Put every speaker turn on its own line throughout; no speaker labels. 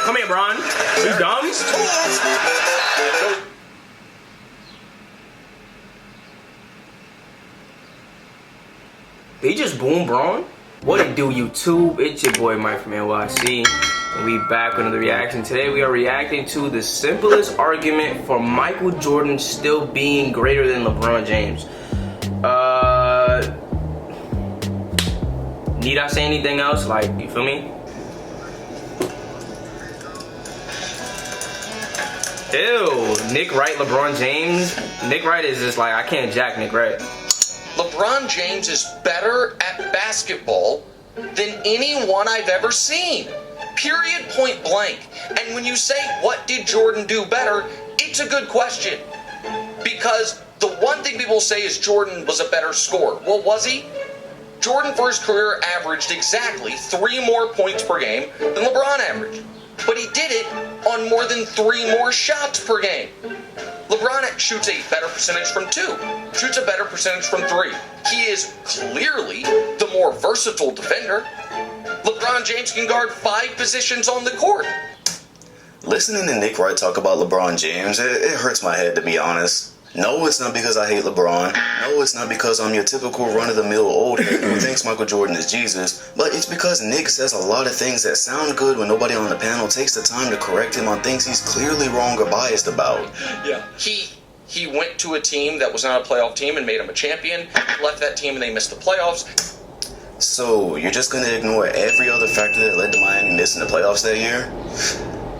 Come here, Bron. You dumb? Did he just boom Bron? What it do, YouTube? It's your boy Mike from NYC, and we back with another reaction. Today we are reacting to the simplest argument for Michael Jordan still being greater than LeBron James. Need I say anything else? Like, you feel me? Ew, Nick Wright, LeBron James. Nick Wright is just like, I can't jack Nick Wright.
LeBron James is better at basketball than anyone I've ever seen. Period, point blank. And when you say, what did Jordan do better? It's a good question. Because the one thing people say is Jordan was a better scorer. Well, was he? Jordan for his career averaged exactly 3 more points per game than LeBron averaged. But he did it on more than 3 more shots per game. LeBron shoots a better percentage from 2, shoots a better percentage from 3. He is clearly the more versatile defender. LeBron James can guard 5 positions on the court.
Listening to Nick Wright talk about LeBron James, it hurts my head, to be honest. No, it's not because I hate LeBron. No, it's not because I'm your typical run-of-the-mill old head who thinks Michael Jordan is Jesus. But it's because Nick says a lot of things that sound good when nobody on the panel takes the time to correct him on things he's clearly wrong or biased about.
Yeah. He went to a team that was not a playoff team and made him a champion. Left that team and they missed the playoffs.
So, you're just gonna ignore every other factor that led to Miami missing the playoffs that year?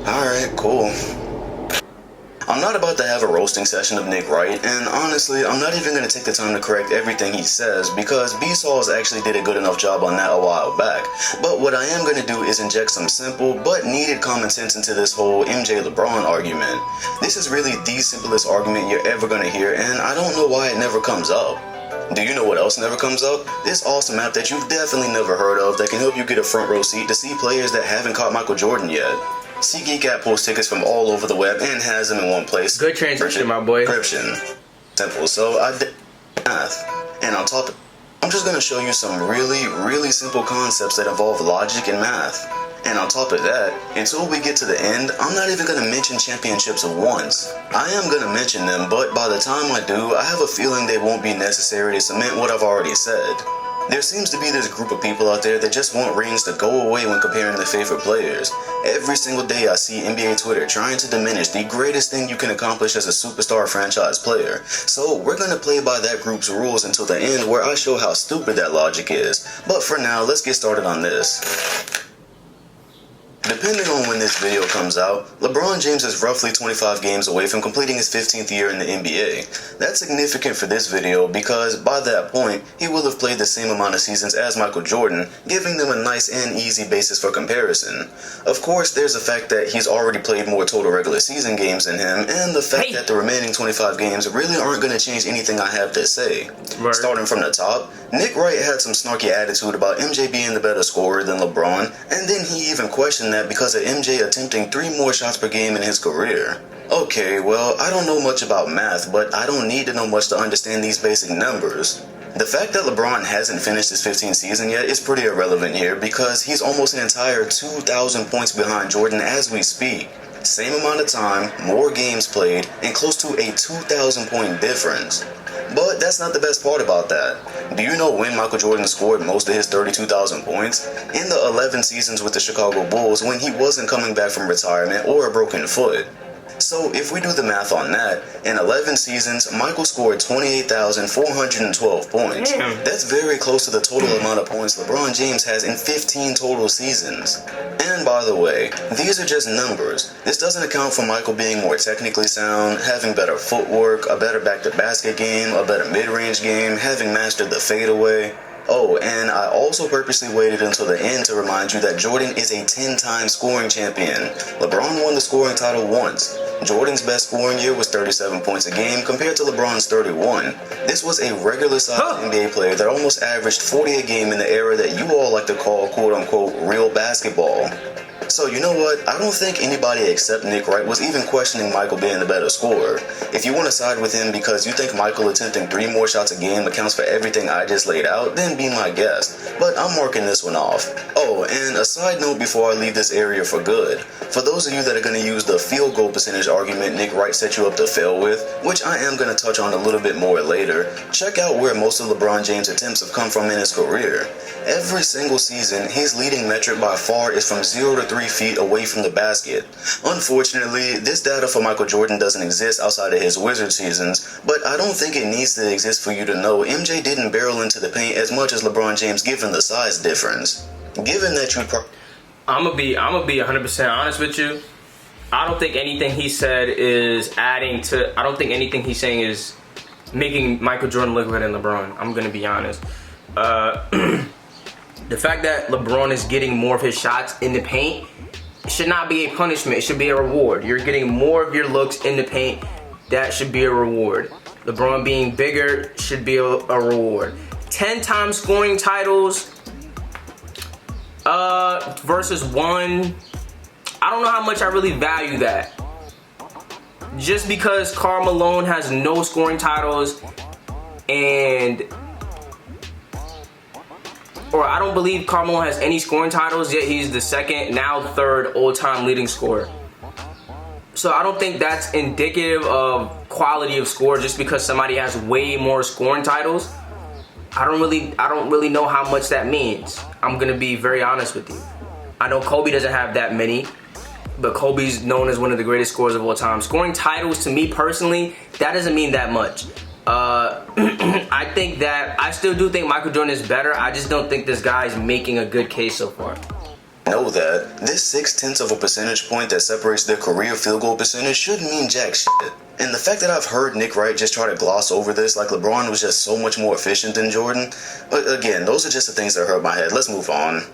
Alright, cool. I'm not about to have a roasting session of Nick Wright, and honestly, I'm not even going to take the time to correct everything he says, because B-Sauls actually did a good enough job on that a while back. But what I am going to do is inject some simple, but needed common sense into this whole MJ-LeBron argument. This is really the simplest argument you're ever going to hear, and I don't know why it never comes up. Do you know what else never comes up? This awesome app that you've definitely never heard of that can help you get a front row seat to see players that haven't caught Michael Jordan yet. SeatGeek app pulls tickets from all over the web and has them in one place.
Good transition, my boy.
Encryption. Simple. So I did math. And on top of I'm just going to show you some really simple concepts that involve logic and math. And on top of that, until we get to the end, I'm not even going to mention championships once. I am going to mention them, but by the time I do, I have a feeling they won't be necessary to cement what I've already said. There seems to be this group of people out there that just want rings to go away when comparing their favorite players. Every single day I see NBA Twitter trying to diminish the greatest thing you can accomplish as a superstar franchise player. So we're going to play by that group's rules until the end, where I show how stupid that logic is. But for now, let's get started on this. Depending on when this video comes out, LeBron James is roughly 25 games away from completing his 15th year in the NBA. That's significant for this video because by that point, he will have played the same amount of seasons as Michael Jordan, giving them a nice and easy basis for comparison. Of course, there's the fact that he's already played more total regular season games than him, and the fact that the remaining 25 games really aren't going to change anything I have to say. Right. Starting from the top, Nick Wright had some snarky attitude about MJ being the better scorer than LeBron, and then he even questioned that because of MJ attempting 3 more shots per game in his career. Okay, well, I don't know much about math, but I don't need to know much to understand these basic numbers. The fact that LeBron hasn't finished his 15th season yet is pretty irrelevant here because he's almost an entire 2,000 points behind Jordan as we speak. Same amount of time, more games played, and close to a 2,000 point difference. But that's not the best part about that. Do you know when Michael Jordan scored most of his 32,000 points? In the 11 seasons with the Chicago Bulls when he wasn't coming back from retirement or a broken foot. So if we do the math on that, in 11 seasons, Michael scored 28,412 points. That's very close to the total amount of points LeBron James has in 15 total seasons. And by the way, these are just numbers. This doesn't account for Michael being more technically sound, having better footwork, a better back-to-basket game, a better mid-range game, having mastered the fadeaway. Oh, and I also purposely waited until the end to remind you that Jordan is a 10-time scoring champion. LeBron won the scoring title once. Jordan's best scoring year was 37 points a game compared to LeBron's 31. This was a regular-sized NBA player that almost averaged 40 a game in the era that you all like to call quote-unquote real basketball. So you know what? I don't think anybody except Nick Wright was even questioning Michael being the better scorer. If you want to side with him because you think Michael attempting 3 more shots a game accounts for everything I just laid out, then be my guest. But I'm marking this one off. Oh, and a side note before I leave this area for good. For those of you that are going to use the field goal percentage argument Nick Wright set you up to fail with, which I am going to touch on a little bit more later, check out where most of LeBron James' attempts have come from in his career. Every single season, his leading metric by far is from 0 to 3 feet away from the basket. Unfortunately, this data for Michael Jordan doesn't exist outside of his Wizard seasons, but I don't think it needs to exist for you to know MJ didn't barrel into the paint as much as LeBron James given the size difference. Given that you
I'm gonna be 100% honest with you. I don't think anything he said is adding to. I don't think anything he's saying is making Michael Jordan look better than LeBron. I'm gonna be honest. The fact that LeBron is getting more of his shots in the paint should not be a punishment. It should be a reward. You're getting more of your looks in the paint. That should be a reward. LeBron being bigger should be a reward. 10 times scoring titles versus 1. I don't know how much I really value that. Just because Karl Malone has no scoring titles or I don't believe Karl Malone has any scoring titles, yet he's the second, now third all-time leading scorer. So I don't think that's indicative of quality of score just because somebody has way more scoring titles. I don't really know how much that means. I'm gonna be very honest with you. I know Kobe doesn't have that many, but Kobe's known as one of the greatest scorers of all time. Scoring titles, to me personally, that doesn't mean that much. I still do think Michael Jordan is better. I just don't think this guy is making a good case so far.
Know that this 0.6 of a percentage point that separates their career field goal percentage shouldn't mean jack shit. And the fact that I've heard Nick Wright just try to gloss over this like LeBron was just so much more efficient than Jordan, again, those are just the things that hurt my head. Let's move on.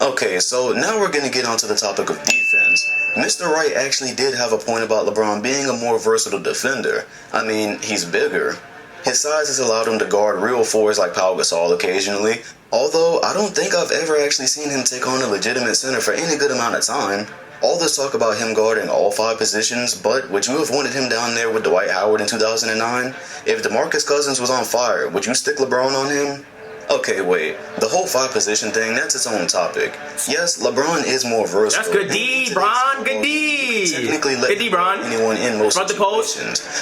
Okay, so now we're gonna get onto the topic of defense. Mr. Wright actually did have a point about LeBron being a more versatile defender. I mean, he's bigger. His size has allowed him to guard real fours like Pau Gasol occasionally, although I don't think I've ever actually seen him take on a legitimate center for any good amount of time. All this talk about him guarding all 5 positions, but would you have wanted him down there with Dwight Howard in 2009? If DeMarcus Cousins was on fire, would you stick LeBron on him? Okay, wait. The whole 5 position thing, that's its own topic. Yes, LeBron is more versatile.
That's good D, Bron. Good D.
Technically,
good D, Bron.
Anyone in most
Front the post.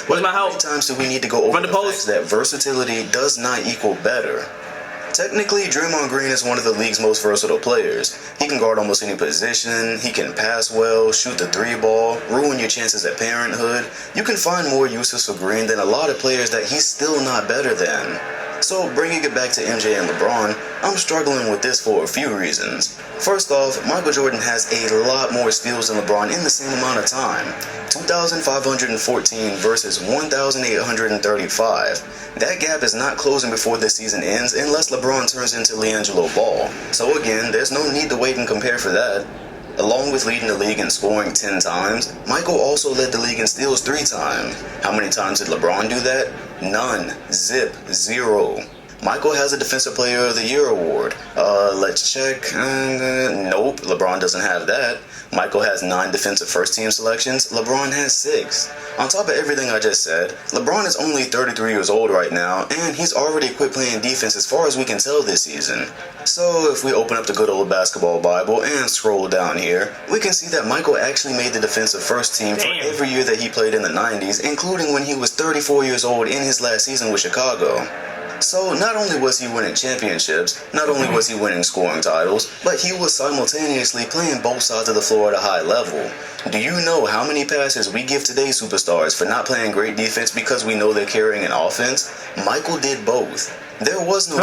Where's my help?
How many times do we need to go over the fact that versatility does not equal better? Technically, Draymond Green is one of the league's most versatile players. He can guard almost any position, he can pass well, shoot the 3 ball, ruin your chances at parenthood. You can find more uses for Green than a lot of players that he's still not better than. So, bringing it back to MJ and LeBron, I'm struggling with this for a few reasons. First off, Michael Jordan has a lot more steals than LeBron in the same amount of time. 2,514 versus 1,835. That gap is not closing before this season ends unless LeBron turns into LiAngelo Ball. So again, there's no need to wait and compare for that. Along with leading the league in scoring 10 times, Michael also led the league in steals 3 times. How many times did LeBron do that? None. Zip. 0. Michael has a Defensive Player of the Year award. Let's check. Nope, LeBron doesn't have that. Michael has 9 defensive first-team selections. LeBron has 6. On top of everything I just said, LeBron is only 33 years old right now, and he's already quit playing defense as far as we can tell this season. So if we open up the good old basketball Bible and scroll down here, we can see that Michael actually made the defensive first team for every year that he played in the 90s, including when he was 34 years old in his last season with Chicago. So not only was he winning championships, not only was he winning scoring titles, but he was simultaneously playing both sides of the floor at a high level. Do you know how many passes we give today's superstars for not playing great defense because we know they're carrying an offense? Michael did both. There was no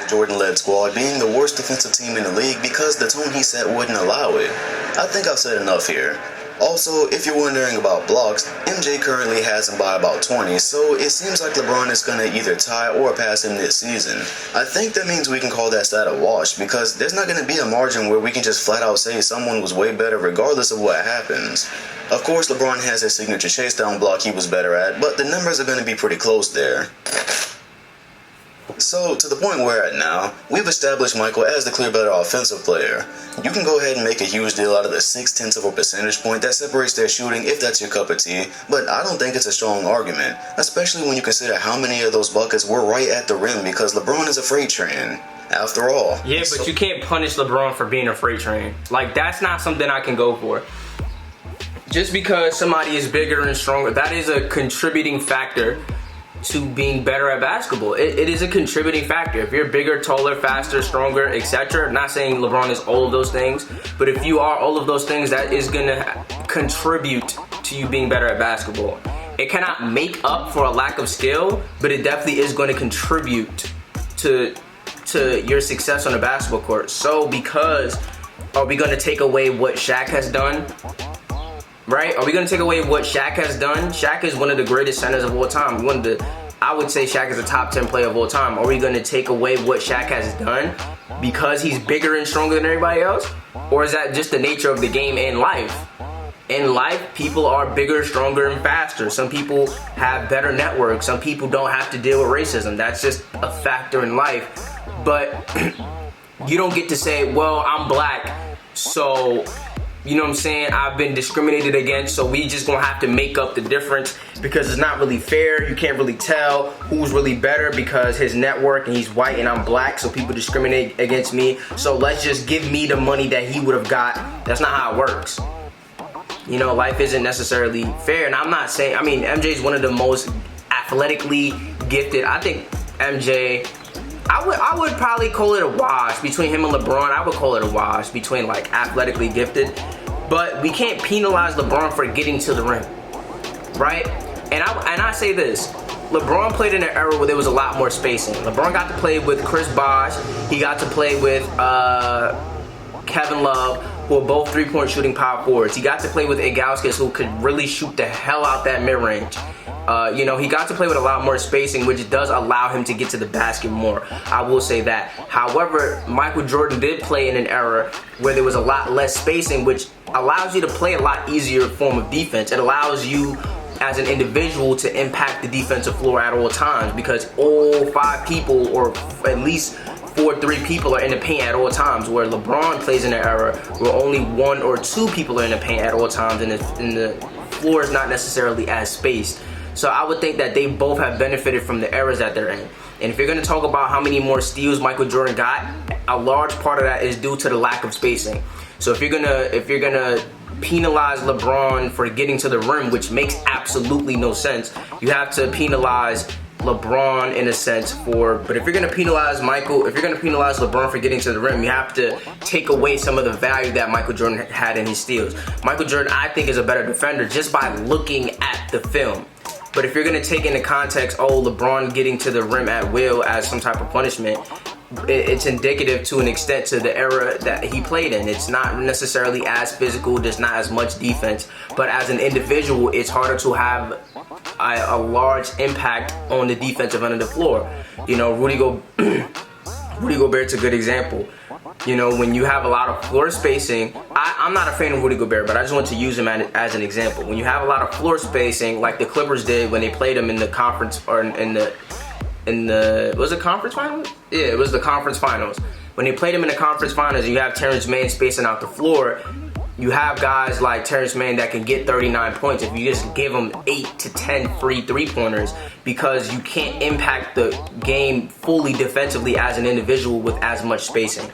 Jordan-led squad being the worst defensive team in the league because the tone he set wouldn't allow it. I think I've said enough here. Also, if you're wondering about blocks, MJ currently has him by about 20, so it seems like LeBron is going to either tie or pass him this season. I think that means we can call that stat a wash, because there's not going to be a margin where we can just flat out say someone was way better regardless of what happens. Of course, LeBron has his signature chase down block he was better at, but the numbers are going to be pretty close there. So, to the point we're at now, we've established Michael as the clear better offensive player. You can go ahead and make a huge deal out of the 0.6 of a percentage point that separates their shooting if that's your cup of tea, but I don't think it's a strong argument, especially when you consider how many of those buckets were right at the rim because LeBron is a freight train. After all.
Yeah, but you can't punish LeBron for being a freight train. Like, that's not something I can go for. Just because somebody is bigger and stronger, that is a contributing factor to being better at basketball. It is a contributing factor. If you're bigger, taller, faster, stronger, etc. Not saying LeBron is all of those things, but if you are all of those things, that is going to contribute to you being better at basketball. It cannot make up for a lack of skill, but it definitely is going to contribute to your success on the basketball court. So because, are we going to take away what Shaq has done? Right? Are we going to take away what Shaq has done? Shaq is one of the greatest centers of all time. I would say Shaq is a top 10 player of all time. Are we going to take away what Shaq has done because he's bigger and stronger than everybody else? Or is that just the nature of the game in life? In life, people are bigger, stronger, and faster. Some people have better networks. Some people don't have to deal with racism. That's just a factor in life. But you don't get to say, well, I'm black, so, you know what I'm saying, I've been discriminated against, so we just gonna have to make up the difference because it's not really fair. You can't really tell who's really better because his network and he's white and I'm black, so people discriminate against me. So let's just give me the money that he would have got. That's not how it works. You know, life isn't necessarily fair. And I'm not saying, I mean, MJ is one of the most athletically gifted. I think MJ, I would probably call it a wash between him and LeBron. I would call it a wash between, like, athletically gifted. But we can't penalize LeBron for getting to the rim, right? And I say this. LeBron played in an era where there was a lot more spacing. LeBron got to play with Chris Bosh. He got to play with Kevin Love, who are both three-point shooting power forwards. He got to play with Ilgauskas, who could really shoot the hell out that mid-range. You know, he got to play with a lot more spacing, which does allow him to get to the basket more. I will say that. However, Michael Jordan did play in an era where there was a lot less spacing, which allows you to play a lot easier form of defense. It allows you as an individual to impact the defensive floor at all times because all 5 people, or at least 4-3 people, are in the paint at all times, where LeBron plays in an era where only 1 or 2 people are in the paint at all times, and the floor is not necessarily as spaced. So I would think that they both have benefited from the eras that they're in. And if you're going to talk about how many more steals Michael Jordan got, a large part of that is due to the lack of spacing. So if you're gonna penalize LeBron for getting to the rim, which makes absolutely no sense, you have to penalize LeBron in a sense but if you're gonna penalize LeBron for getting to the rim, you have to take away some of the value that Michael Jordan had in his steals. Michael Jordan, I think, is a better defender just by looking at the film. But if you're gonna take into context, LeBron getting to the rim at will as some type of punishment, it's indicative to an extent to the era that he played in. It's not necessarily as physical, there's not as much defense, but as an individual, it's harder to have a large impact on the defensive end of the floor. You know, Rudy Gobert's a good example. You know, when you have a lot of floor spacing, I'm not a fan of Rudy Gobert, but I just want to use him as an example. When you have a lot of floor spacing, like the Clippers did when they played him in the conference, or was it conference finals? Yeah, it was the conference finals. When they played him in the conference finals, you have Terrence Mann spacing out the floor. You have guys like Terrence Mann that can get 39 points if you just give him 8 to 10 free three-pointers, because you can't impact the game fully defensively as an individual with as much spacing.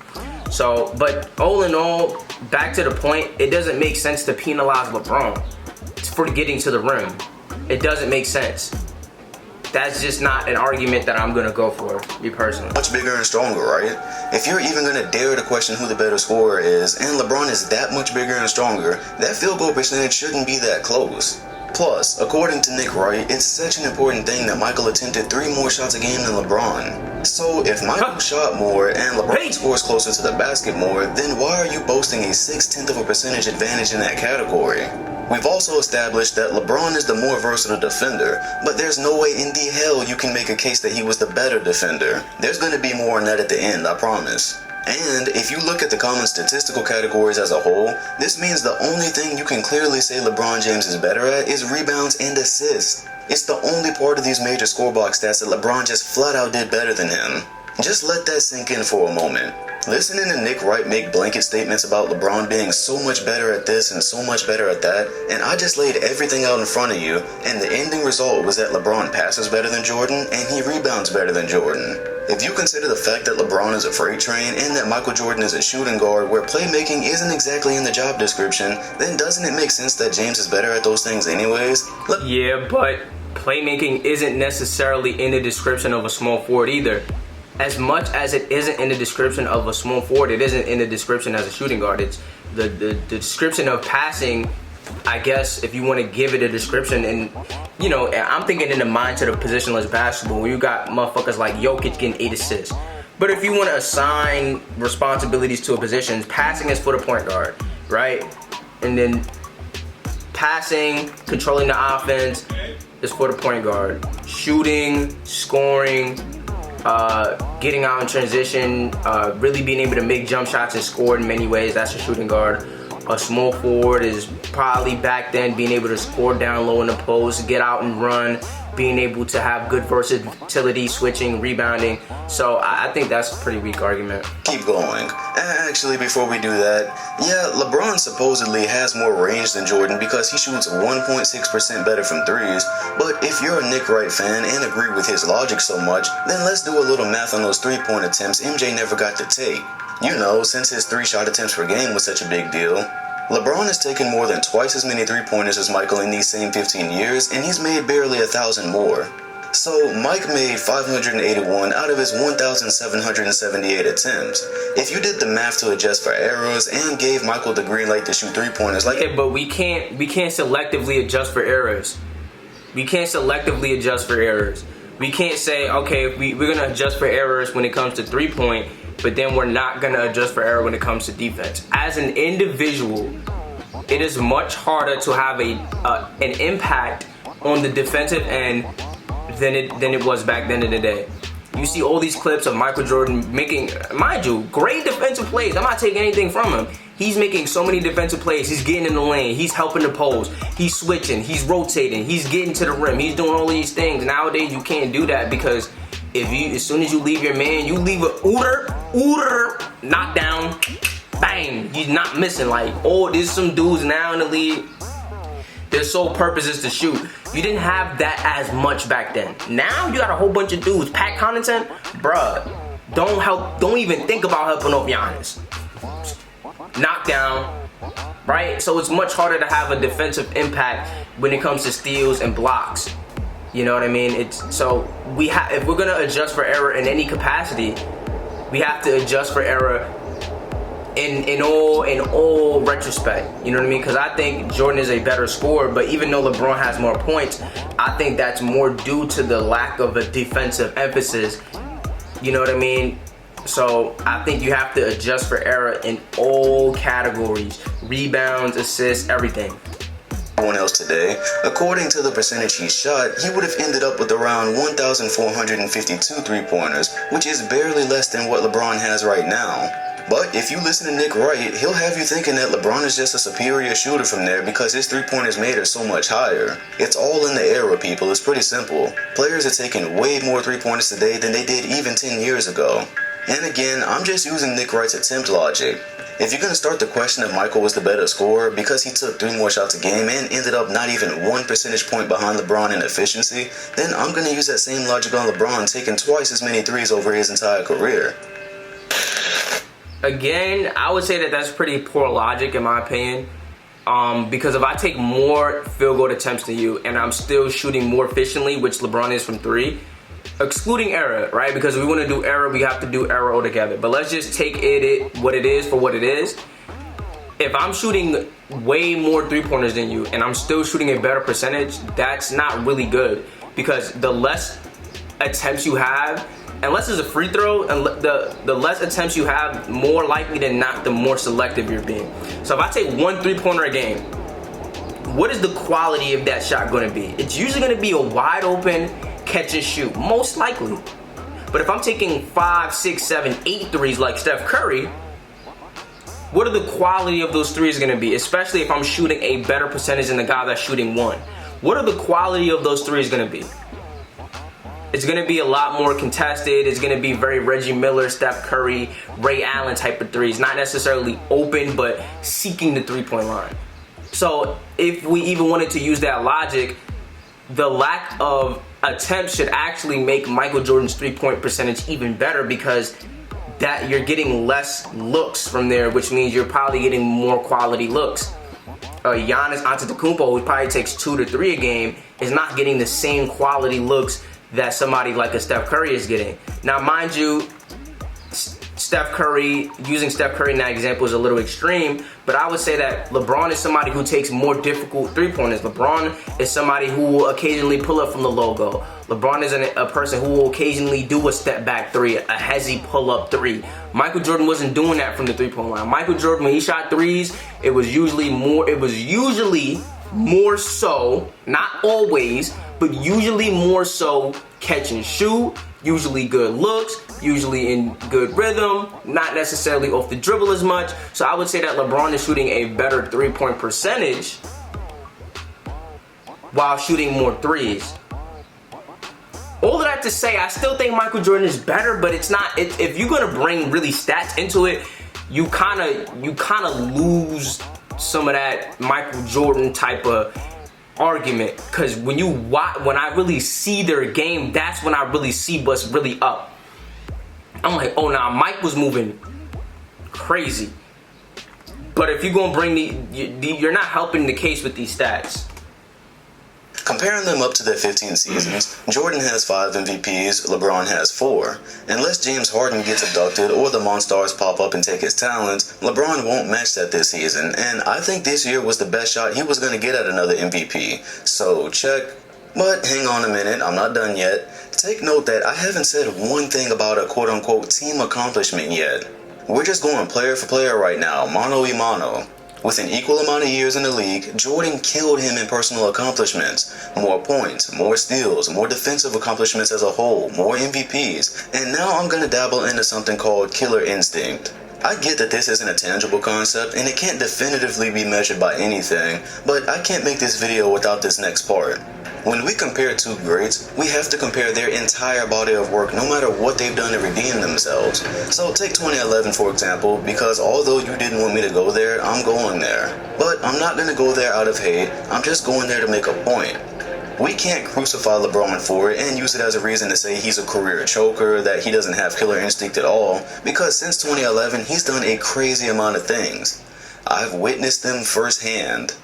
So, but all in all, back to the point, it doesn't make sense to penalize LeBron for getting to the rim. It doesn't make sense. That's just not an argument that I'm gonna go for, me personally.
Much bigger and stronger, right? If you're even gonna dare to question who the better scorer is, and LeBron is that much bigger and stronger, that field goal percentage shouldn't be that close. Plus, according to Nick Wright, it's such an important thing that Michael attempted 3 more shots a game than LeBron. So if Michael shot more and LeBron scores closer to the basket more, then why are you boasting a 0.6 of a percentage advantage in that category? We've also established that LeBron is the more versatile defender, but there's no way in the hell you can make a case that he was the better defender. There's going to be more on that at the end, I promise. And if you look at the common statistical categories as a whole, this means the only thing you can clearly say LeBron James is better at is rebounds and assists. It's the only part of these major scorebox stats that LeBron just flat out did better than him. Just let that sink in for a moment. Listening to Nick Wright make blanket statements about LeBron being so much better at this and so much better at that, and I just laid everything out in front of you, and the ending result was that LeBron passes better than Jordan, and he rebounds better than Jordan. If you consider the fact that LeBron is a freight train, and that Michael Jordan is a shooting guard where playmaking isn't exactly in the job description, then doesn't it make sense that James is better at those things anyways?
Yeah, but playmaking isn't necessarily in the description of a small forward either. As much as it isn't in the description of a small forward, it isn't in the description as a shooting guard. It's the description of passing, I guess, if you want to give it a description. And, you know, I'm thinking in the mindset of positionless basketball where you got motherfuckers like Jokic getting 8 assists. But if you want to assign responsibilities to a position, passing is for the point guard, right? And then passing, controlling the offense is for the point guard. Shooting, scoring, getting out in transition, really being able to make jump shots and score in many ways, that's a shooting guard. A small forward is probably back then being able to score down low in the post, get out and run, being able to have good versatility, switching, rebounding. So I think that's a pretty weak argument.
Keep going. Actually, before we do that, yeah, LeBron supposedly has more range than Jordan because he shoots 1.6% better from threes, but if you're a Nick Wright fan and agree with his logic so much, then let's do a little math on those three-point attempts MJ never got to take. You know, since his 3-shot attempts per game was such a big deal, LeBron has taken more than twice as many three-pointers as Michael in these same 15 years, and he's made barely 1,000 more. So, Mike made 581 out of his 1,778 attempts. If you did the math to adjust for errors and gave Michael the green light to shoot three-pointers like...
Yeah, but we can't selectively adjust for errors. We can't selectively adjust for errors. We can't say, okay, we're going to adjust for errors when it comes to three-point, but then we're not going to adjust for error when it comes to defense. As an individual, it is much harder to have an impact on the defensive end than it was back then in the day. You see all these clips of Michael Jordan making, mind you, great defensive plays. I'm not taking anything from him. He's making so many defensive plays. He's getting in the lane. He's helping the post. He's switching. He's rotating. He's getting to the rim. He's doing all these things. Nowadays, you can't do that because as soon as you leave your man, you leave a ooter, knockdown, bang. He's not missing. Like, oh, there's some dudes now in the league. Their sole purpose is to shoot. You didn't have that as much back then. Now you got a whole bunch of dudes. Pat Connaughton, bruh, don't even think about helping off Giannis. Knockdown, right? So it's much harder to have a defensive impact when it comes to steals and blocks. You know what I mean? If we're gonna adjust for error in any capacity, we have to adjust for error in all retrospect. You know what I mean? Because I think Jordan is a better scorer, but even though LeBron has more points, I think that's more due to the lack of a defensive emphasis. You know what I mean? So I think you have to adjust for error in all categories: rebounds, assists, everything.
Everyone else today, according to the percentage he shot, he would have ended up with around 1,452 three-pointers, which is barely less than what LeBron has right now. But if you listen to Nick Wright, he'll have you thinking that LeBron is just a superior shooter from there because his three-pointers made are so much higher. It's all in the era, people. It's pretty simple. Players are taking way more three-pointers today than they did even 10 years ago. And again, I'm just using Nick Wright's attempt logic. If you're going to start to question if Michael was the better scorer because he took 3 more shots a game and ended up not even 1 percentage point behind LeBron in efficiency, then I'm going to use that same logic on LeBron taking twice as many threes over his entire career.
Again, I would say that that's pretty poor logic in my opinion. Because if I take more field goal attempts than you and I'm still shooting more efficiently, which LeBron is from 3, excluding error, right? Because if we want to do error, we have to do error altogether. But let's just take what it is for what it is. If I'm shooting way more three-pointers than you and I'm still shooting a better percentage, that's not really good. Because the less attempts you have, unless it's a free throw, and the less attempts you have, more likely than not, the more selective you're being. So if I take 1 three-pointer a game, what is the quality of that shot going to be? It's usually going to be a wide open catch and shoot, most likely. But if I'm taking 5, 6, 7, 8 threes like Steph Curry, what are the quality of those threes going to be? Especially if I'm shooting a better percentage than the guy that's shooting 1. what are the quality of those threes going to be? It's going to be a lot more contested. It's going to be very Reggie Miller, Steph Curry, Ray Allen type of threes. Not necessarily open, but seeking the three-point line. So if we even wanted to use that logic, the lack of attempts should actually make Michael Jordan's three-point percentage even better, because that you're getting less looks from there, which means you're probably getting more quality looks. Giannis Antetokounmpo, who probably takes 2 to 3 a game, is not getting the same quality looks that somebody like a Steph Curry is getting. Now, mind you, Steph Curry, using Steph Curry in that example is a little extreme, but I would say that LeBron is somebody who takes more difficult three-pointers. LeBron is somebody who will occasionally pull up from the logo. LeBron is a person who will occasionally do a step-back three, a hezzy pull-up three. Michael Jordan wasn't doing that from the three-point line. Michael Jordan, when he shot threes, it was usually more so, not always, but usually more so catch and shoot, usually good looks, usually in good rhythm, not necessarily off the dribble as much. So I would say that LeBron is shooting a better three-point percentage while shooting more threes. All of that to say, I still think Michael Jordan is better, but it's not. If you're gonna bring really stats into it, you kind of lose some of that Michael Jordan type of argument, because when I really see their game, that's when I really see what's really up. I'm like, oh nah, Mike was moving crazy. But if you're gonna bring you're not helping the case with these stats.
Comparing them up to their 15 seasons, Jordan has 5 MVPs, LeBron has 4. Unless James Harden gets abducted or the Monstars pop up and take his talents, LeBron won't match that this season, and I think this year was the best shot he was going to get at another MVP. So check. But hang on a minute, I'm not done yet. Take note that I haven't said one thing about a quote-unquote team accomplishment yet. We're just going player for player right now, mano y mano. With an equal amount of years in the league, Jordan killed him in personal accomplishments. More points, more steals, more defensive accomplishments as a whole, more MVPs, and now I'm gonna dabble into something called killer instinct. I get that this isn't a tangible concept and it can't definitively be measured by anything, but I can't make this video without this next part. When we compare two greats, we have to compare their entire body of work no matter what they've done to redeem themselves. So take 2011 for example, because although you didn't want me to go there, I'm going there. But I'm not going to go there out of hate, I'm just going there to make a point. We can't crucify LeBron for it and use it as a reason to say he's a career choker, that he doesn't have killer instinct at all, because since 2011 he's done a crazy amount of things. I've witnessed them firsthand.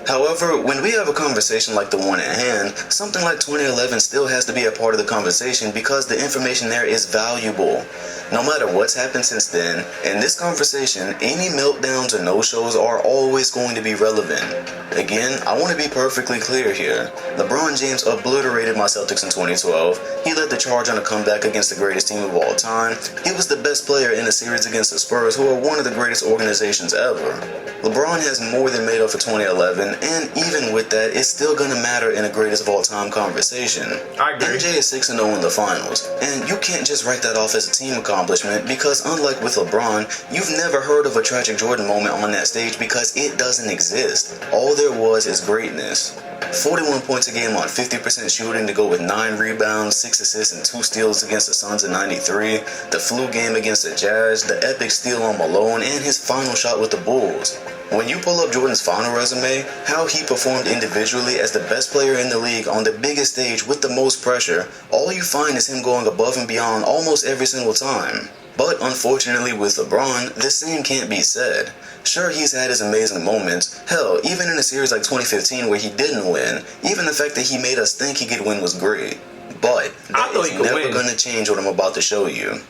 However, when we have a conversation like the one at hand, something like 2011 still has to be a part of the conversation because the information there is valuable. No matter what's happened since then, in this conversation, any meltdowns or no-shows are always going to be relevant. Again, I want to be perfectly clear here. LeBron James obliterated my Celtics in 2012. He led the charge on a comeback against the greatest team of all time. He was the best player in the series against the Spurs, who are one of the greatest organizations ever. LeBron has more than made up for 2011, and even with that, it's still gonna matter in a greatest of all time conversation.
I agree.
MJ is 6-0 in the finals, and you can't just write that off as a team accomplishment because unlike with LeBron, you've never heard of a tragic Jordan moment on that stage because it doesn't exist. All there was is greatness. 41 points a game on 50% shooting to go with 9 rebounds, 6 assists, and 2 steals against the Suns in '93, the flu game against the Jazz, the epic steal on Malone, and his final shot with the Bulls. When you pull up Jordan's final resume, how he performed individually as the best player in the league on the biggest stage with the most pressure, all you find is him going above and beyond almost every single time. But unfortunately with LeBron, the same can't be said. Sure, he's had his amazing moments. Hell, even in a series like 2015 where he didn't win, even the fact that he made us think he could win was great. But that is never gonna change what I'm about to show you.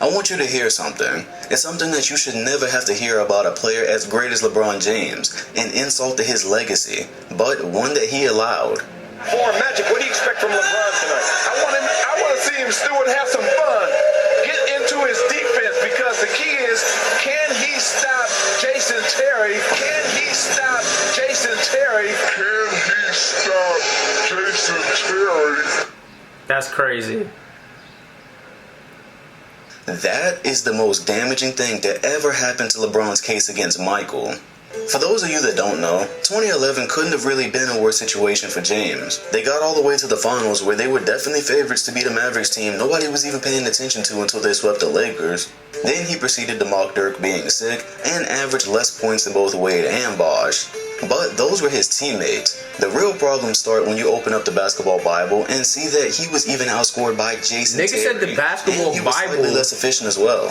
I want you to hear something. It's something that you should never have to hear about a player as great as LeBron James, an insult to his legacy, but one that he allowed.
For Magic, what do you expect from LeBron tonight? I want to see him, Stewart, have some fun. Get into his defense because the key is, can he stop Jason Terry? Can he stop Jason Terry? Can he stop Jason Terry?
That's crazy.
That is the most damaging thing to ever happen to LeBron's case against Michael. For those of you that don't know, 2011 couldn't have really been a worse situation for James. They got all the way to the finals where they were definitely favorites to beat a Mavericks team nobody was even paying attention to until they swept the Lakers. Then he proceeded to mock Dirk being sick and averaged less points than both Wade and Bosh. But those were his teammates. The real problems start when you open up the basketball Bible and see that he was even outscored by Jason
Nigga
Terry.
said the basketball
and he was
Bible.
slightly less efficient as well.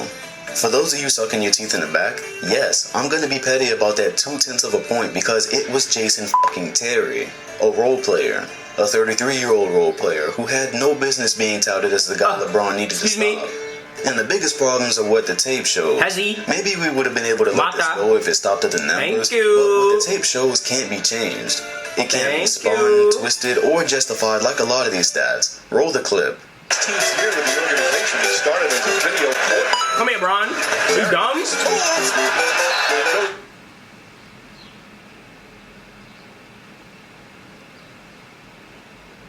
For those of you sucking your teeth in the back, yes, I'm gonna be petty about that 0.2 of a point because it was Jason fucking Terry, a role player, a 33-year-old role player who had no business being touted as the guy LeBron needed to stop. And the biggest problems are what the tape shows. Maybe we would have been able to let this go if it stopped at the numbers, but what the tape shows can't be changed. It can't be spun, twisted, or justified like a lot of these stats. Roll the clip.
Teams here with the organization that started as a video court.
Come here, Bron. You dumb?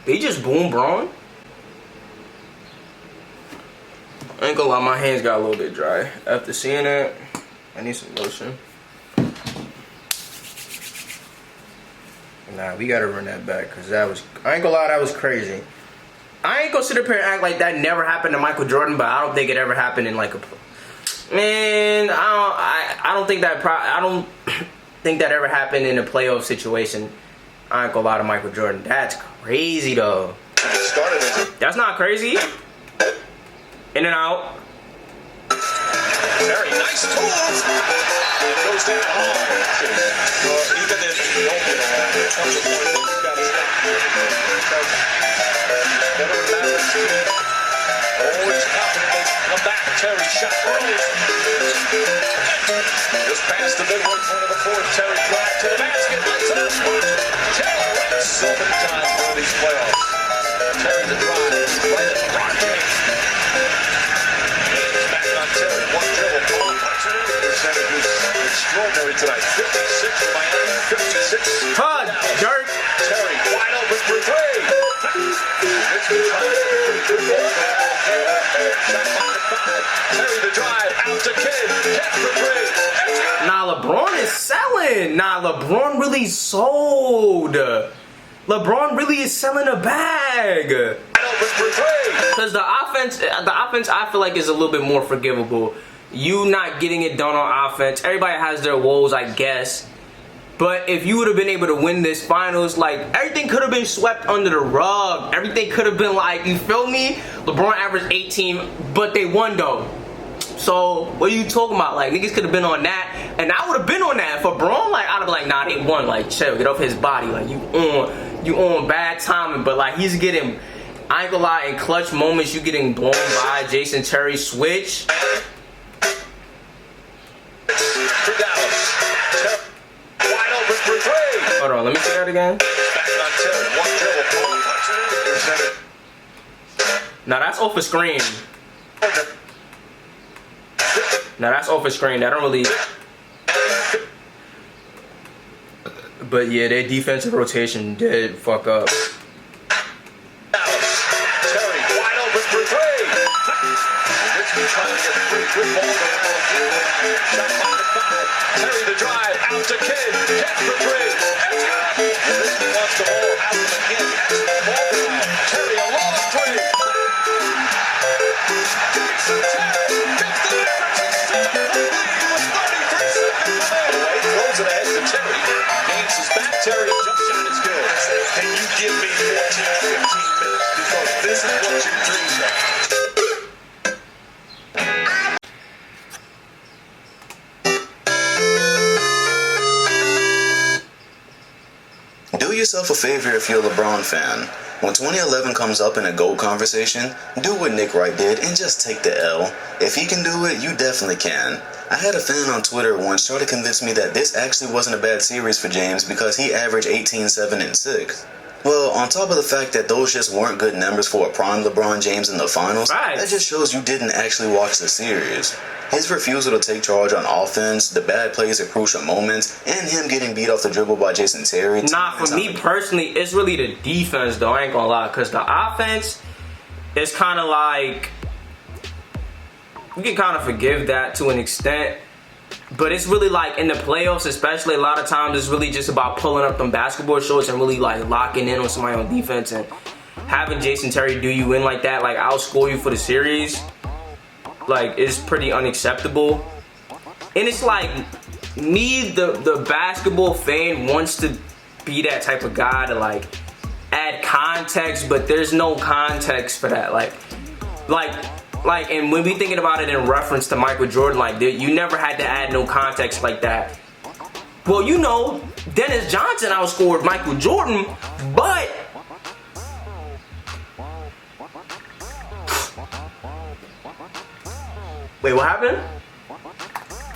They just boom Bron? I ain't gonna lie, my hands got a little bit dry. After seeing that, I need some lotion. Nah, we gotta run that back, cause that was, I ain't gonna lie, that was crazy. I ain't gonna sit up here and act like that never happened to Michael Jordan, but I don't think it ever happened in like a, man, I don't think that ever happened in a playoff situation. I ain't gonna lie to Michael Jordan. That's crazy though. That's not crazy. In and out.
Very nice tools. It goes down hard. Even if you don't get around, there comes a point where you got to stop. Never matters. Oh, it's confident. Come back. Terry shot early. Just past the midway point of the fourth. Terry drive to the basket. Lights it up. Terry so many times in these playoffs. Terry the drive. Right at LeBron James. Terry, one dribble, ball percentage was extraordinary tonight. 56 for Miami, 56.
Hud, Dirk.
Terry wide open for three. It's been trying to get a pretty good ball. Shot clock at 5. Terry the drive, out to Kidd. Catch for three.
Nah, LeBron is selling. Nah, LeBron really sold. LeBron really is selling a bag. Because the offense, I feel like is a little bit more forgivable. You not getting it done on offense. Everybody has their woes, I guess. But if you would have been able to win this finals, like, everything could have been swept under the rug. Everything could have been like, you feel me? LeBron averaged 18, but they won though. So what are you talking about? Like, niggas could have been on that, and I would have been on that. For Braun, like, I'd have been like, nah, they won. Like, chill, get off his body. Like, you on bad timing. But like, he's getting, I ain't gonna lie, in clutch moments, you getting blown by Jason Terry switch. Hold on, let me say that again. Now that's off a screen. Now that's off a screen. That don't really. But yeah, their defensive rotation did fuck up.
Terry wide open for three. Richmond trying to get a pretty good ball. Shot clock at 5. Terry the drive out to Kidd. Catch for three. Richmond wants the ball out to McGinn. Ball down. Terry a long three. Jason Terry gets the Mavericks into the lead with 33 seconds remaining. Throws it ahead to Terry. James is back. Terry jump shot is good. Can you give me 14, 15 minutes? Because this is what you dreamed of.
Do yourself a favor if you're a LeBron fan. When 2011 comes up in a GOAT conversation, do what Nick Wright did and just take the L. If he can do it, you definitely can. I had a fan on Twitter once try to convince me that this actually wasn't a bad series for James because he averaged 18, 7, and 6. Well, on top of the fact that those just weren't good numbers for a prime LeBron James in the finals, that just shows you didn't actually watch the series. His refusal to take charge on offense, the bad plays at crucial moments, and him getting beat off the dribble by Jason Terry.
Nah, for me personally, it's really the defense though, I ain't gonna lie. Because the offense is kind of like, you can kind of forgive that to an extent. But it's really like in the playoffs, especially a lot of times, it's really just about pulling up them basketball shorts and really like locking in on somebody on defense and having Jason Terry do you in like that, like outscore you for the series, like is pretty unacceptable. And it's like me, the basketball fan, wants to be that type of guy to like add context, but there's no context for that. Like, and when we thinking about it in reference to Michael Jordan, like you never had to add no context like that. Well, you know, Dennis Johnson outscored Michael Jordan, but wait, what happened?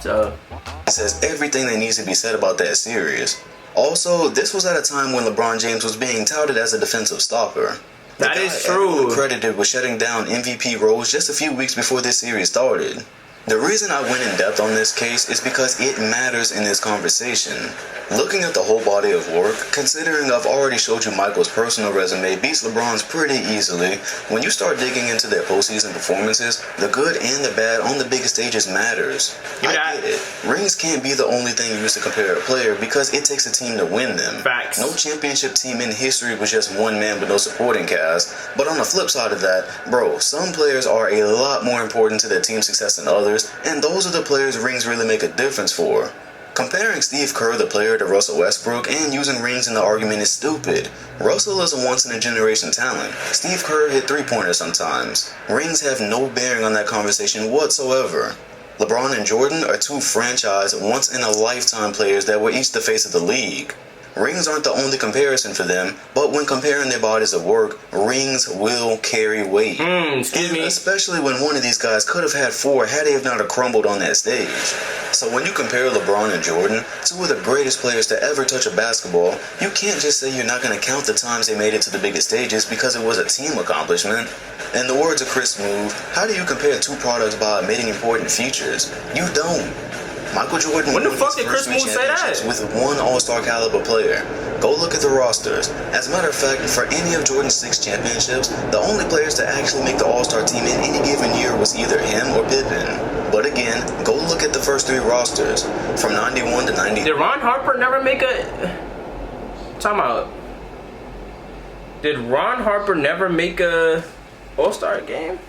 So
It says everything that needs to be said about that series. Also, this was at a time when LeBron James was being touted as a defensive stopper.
that is true.
Credited with shutting down MVP roles just a few weeks before this series started. The reason I went in depth on this case is because it matters in this conversation. Looking at the whole body of work, considering I've already showed you Michael's personal resume beats LeBron's pretty easily, when you start digging into their postseason performances, the good and the bad on the biggest stages matters. I get it. Rings can't be the only thing used to compare a player because it takes a team to win them.
Facts.
No championship team in history was just one man with no supporting cast. But on the flip side of that, bro, some players are a lot more important to their team's success than others, and those are the players rings really make a difference for. Comparing Steve Kerr, the player, to Russell Westbrook and using rings in the argument is stupid. Russell is a once-in-a-generation talent. Steve Kerr hit three-pointers sometimes. Rings have no bearing on that conversation whatsoever. LeBron and Jordan are two franchise, once-in-a-lifetime players that were each the face of the league. Rings aren't the only comparison for them, but when comparing their bodies of work, rings will carry weight.
Excuse me.
Especially when one of these guys could have had four had they have not crumbled on that stage. So when you compare LeBron and Jordan, two of the greatest players to ever touch a basketball, you can't just say you're not going to count the times they made it to the biggest stages because it was a team accomplishment. In the words of Chris Smoove, how do you compare two products by omitting important features? You don't. Michael Jordan
When the
won
fuck
his
did Chris
first three
Moore say that?
championships with one All-Star caliber player. Go look at the rosters. As a matter of fact, for any of Jordan's 6 championships, the only players to actually make the All-Star team in any given year was either him or Pippen. But again, go look at the first 3 rosters. From 91 to 90.
Did Ron Harper never make a... Time out. Did Ron Harper never make a All-Star game?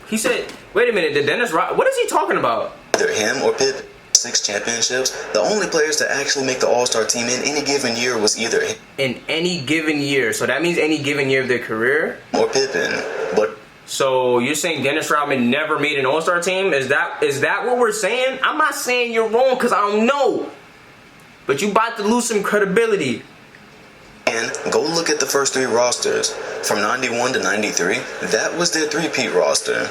He said... Wait a minute, did Dennis Rodman... What is he talking about?
Either him or Pippen. 6 championships, the only players to actually make the All-Star team in any given year was either him
in any given year. So that means any given year of their career?
or Pippen. But
So you're saying Dennis Rodman never made an All-Star team? Is that what we're saying? I'm not saying you're wrong because I don't know. But you about to lose some credibility.
and go look at the first 3 rosters. From 91 to 93, that was their 3-peat roster.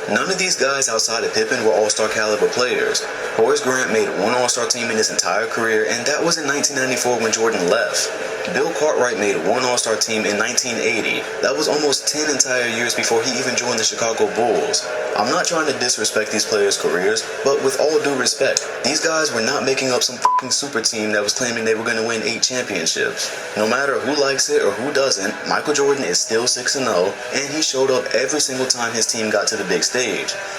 None of these guys outside of Pippen were All-Star caliber players. Horace Grant made one All-Star team in his entire career, and that was in 1994 when Jordan left. Bill Cartwright made one All-Star team in 1980. That was almost 10 entire years before he even joined the Chicago Bulls. I'm not trying to disrespect these players' careers, but with all due respect, these guys were not making up some fucking super team that was claiming they were going to win 8 championships. No matter who likes it or who doesn't, Michael Jordan is still 6-0, and he showed up every single time his team got to the big stage.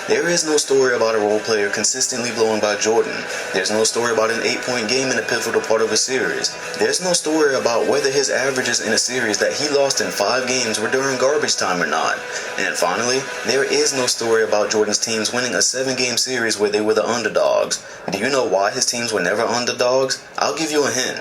There is no story about a role player consistently blowing by Jordan. There's no story about an 8-point game in a pivotal part of a series. There's no story about whether his averages in a series that he lost in 5 games were during garbage time or not. And finally, there is no story about Jordan's teams winning a 7-game series where they were the underdogs. Do you know why his teams were never underdogs? I'll give you a hint.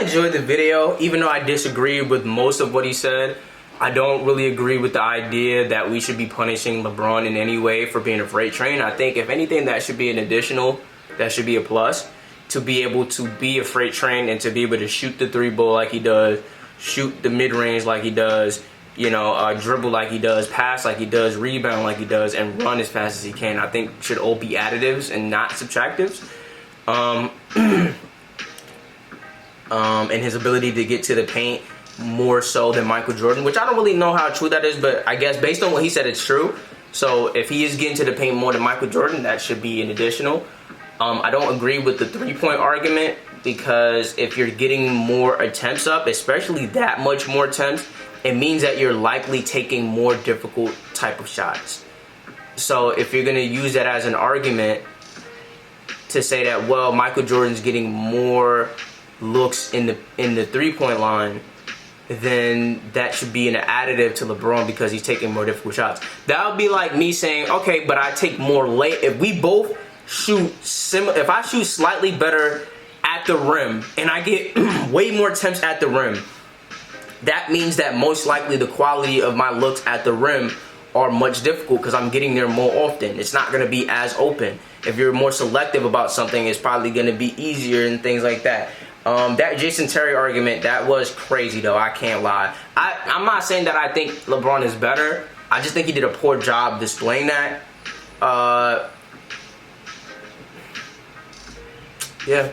enjoyed the video, even though I disagree with most of what he said. I don't really agree with the idea that we should be punishing LeBron in any way for being a freight train. I think if anything, that should be an additional, that should be a plus, to be able to be a freight train and to be able to shoot the 3-ball like he does, shoot the mid-range like he does, you know, dribble like he does, pass like he does, rebound like he does, and run as fast as he can. I think should all be additives and not subtractives. And his ability to get to the paint more so than Michael Jordan, which I don't really know how true that is, but I guess based on what he said, it's true. So if he is getting to the paint more than Michael Jordan, that should be an additional. I don't agree with the 3-point argument, because if you're getting more attempts up, especially that much more attempts, it means that you're likely taking more difficult type of shots. So if you're going to use that as an argument to say that, well, Michael Jordan's getting more looks in the 3-point line, then that should be an additive to LeBron because he's taking more difficult shots. That would be like me saying, okay, but I take more late. If we both shoot if I shoot slightly better at the rim and I get way more attempts at the rim, that means that most likely the quality of my looks at the rim are much difficult because I'm getting there more often. It's not going to be as open. If you're more selective about something, it's probably going to be easier and things like that. That Jason Terry argument, that was crazy though, I can't lie. I'm not saying that I think LeBron is better. I just think he did a poor job displaying that. Yeah.